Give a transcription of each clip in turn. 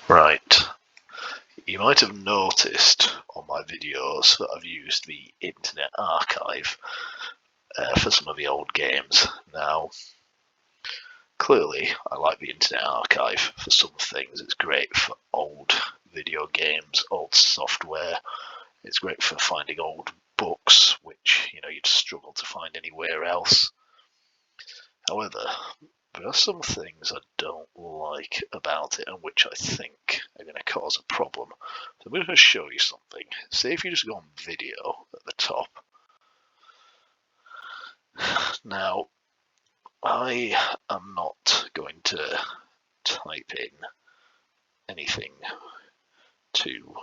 Right, you might have noticed on my videos that I've used the Internet Archive for some of the old games. Now, clearly I like the Internet Archive for some things. It's great for old video games, old software. It's great for finding old books, which you'd struggle to find anywhere else. However, there are some things I don't like about it and which I think are going to cause a problem. So I'm going to show you something. Say if you just go on video at the top. Now, I am not going to type in anything too,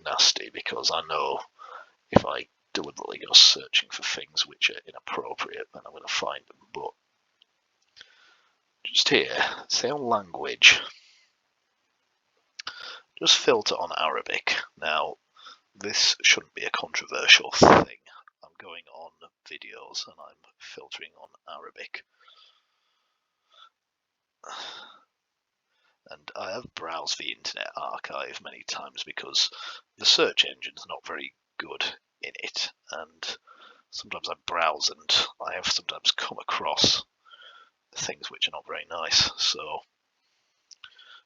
nasty, because I know if I deliberately go searching for things which are inappropriate, then I'm going to find them. But just here, say on language, just filter on Arabic. Now, this shouldn't be a controversial thing. I'm going on videos and I'm filtering on Arabic. And I have browsed the Internet Archive many times because the search engine's not very good in it. And sometimes I browse and I have sometimes come across things which are not very nice. So,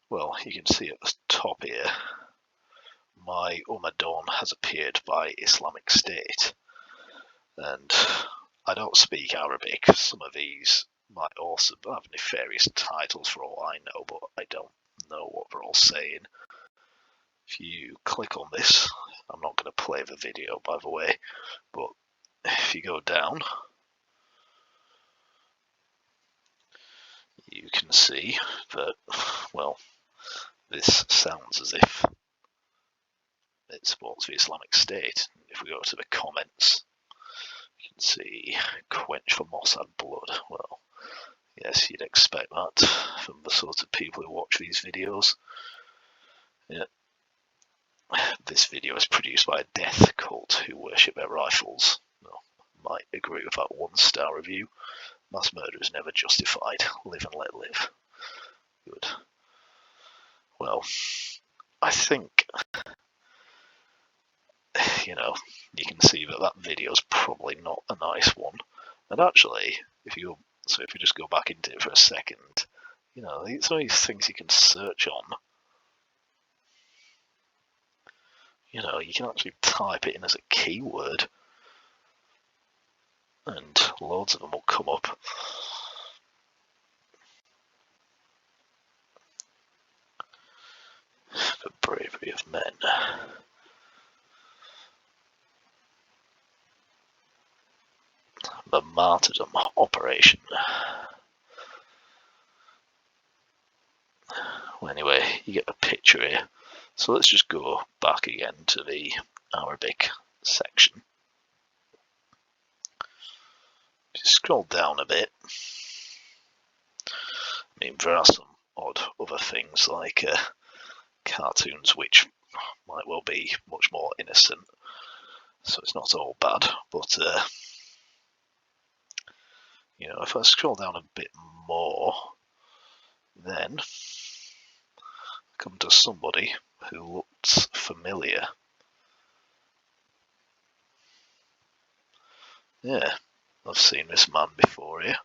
well, you can see at the top here, my Umadon has appeared by Islamic State. And I don't speak Arabic. Some of these might also have nefarious titles for all I know, but I don't know what they're all saying. If you click on this, I'm not going to play the video, by the way, but if you go down, you can see that, well, this sounds as if it supports the Islamic State. If we go to the comments, you can see quench for Mossad blood. Well, yes, you'd expect that from the sort of people who watch these videos. Yeah. This video is produced by a death cult who worship their rifles. Well, might agree with that 1-star review. Mass murder is never justified. Live and let live. Good. Well, I think, you can see that video is probably not a nice one. And actually, if you just go back into it for a second, some of these things you can search on. You can actually type it in as a keyword, and loads of them will come up. The bravery of men. The martyrdom operation. Well, anyway, you get the picture here. So let's just go back again to the Arabic section. Just scroll down a bit. I mean, there are some odd other things like cartoons which might well be much more innocent, so it's not all bad. But if I scroll down a bit more, then I come to somebody who looks familiar. Yeah, I've seen this man before here.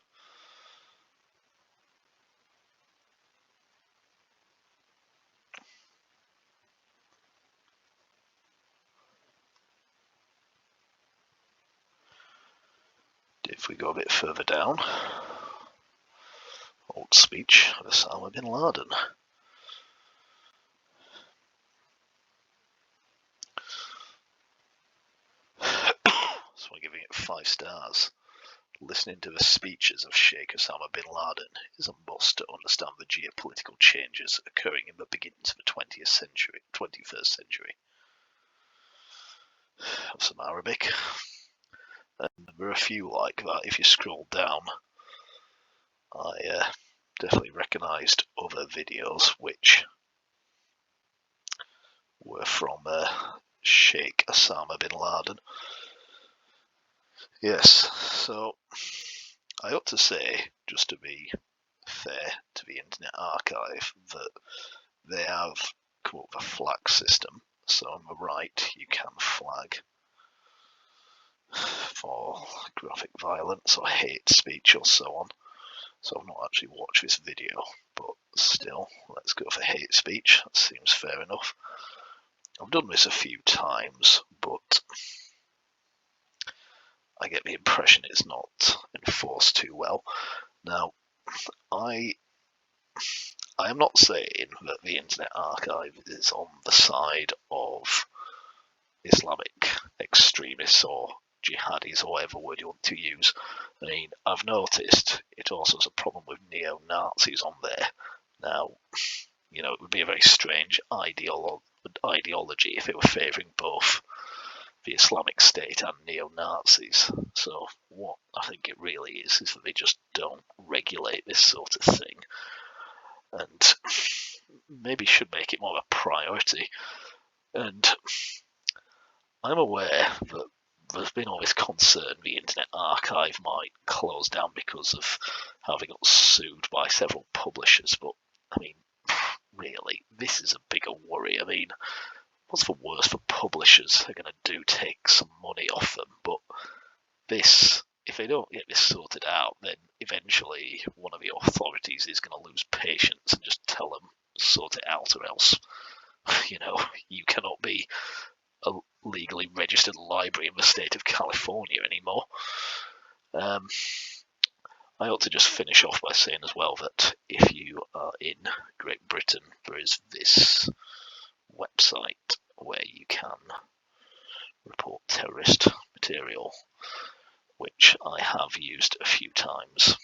If we go a bit further down, old speech of Osama bin Laden. So I'm giving it 5 stars. Listening to the speeches of Sheikh Osama bin Laden is a must to understand the geopolitical changes occurring in the beginnings of the 21st century. Have some Arabic. And there are a few like that. If you scroll down, I definitely recognised other videos which were from Sheikh Osama bin Laden. Yes, so I ought to say, just to be fair to the Internet Archive, that they have come up with a flag system. So on the right, you can flag for graphic violence or hate speech or so on. So I've not actually watched this video, but still, let's go for hate speech. That seems fair enough. I've done this a few times, but I get the impression it's not enforced too well. Now, I am not saying that the Internet Archive is on the side of Islamic extremists or jihadis or whatever word you want to use. I mean, I've noticed it also has a problem with neo-Nazis on there. Now, you know, it would be a very strange ideology if it were favouring both the Islamic State and neo-Nazis. So what I think it really is that they just don't regulate this sort of thing, and maybe should make it more of a priority. And I'm aware that there's been all this concern the Internet Archive might close down because of how they got sued by several publishers, but I mean, really, this is a bigger worry. I mean, what's the worst for publishers? They're going to do take some money off them, but this, if they don't get this sorted out, then eventually one of the authorities is going to lose patience and just tell them sort it out, or else, you know, you cannot be a legally registered library in the state of California anymore. I ought to just finish off by saying as well that if you are in Great Britain, there is this website where you can report terrorist material, which I have used a few times.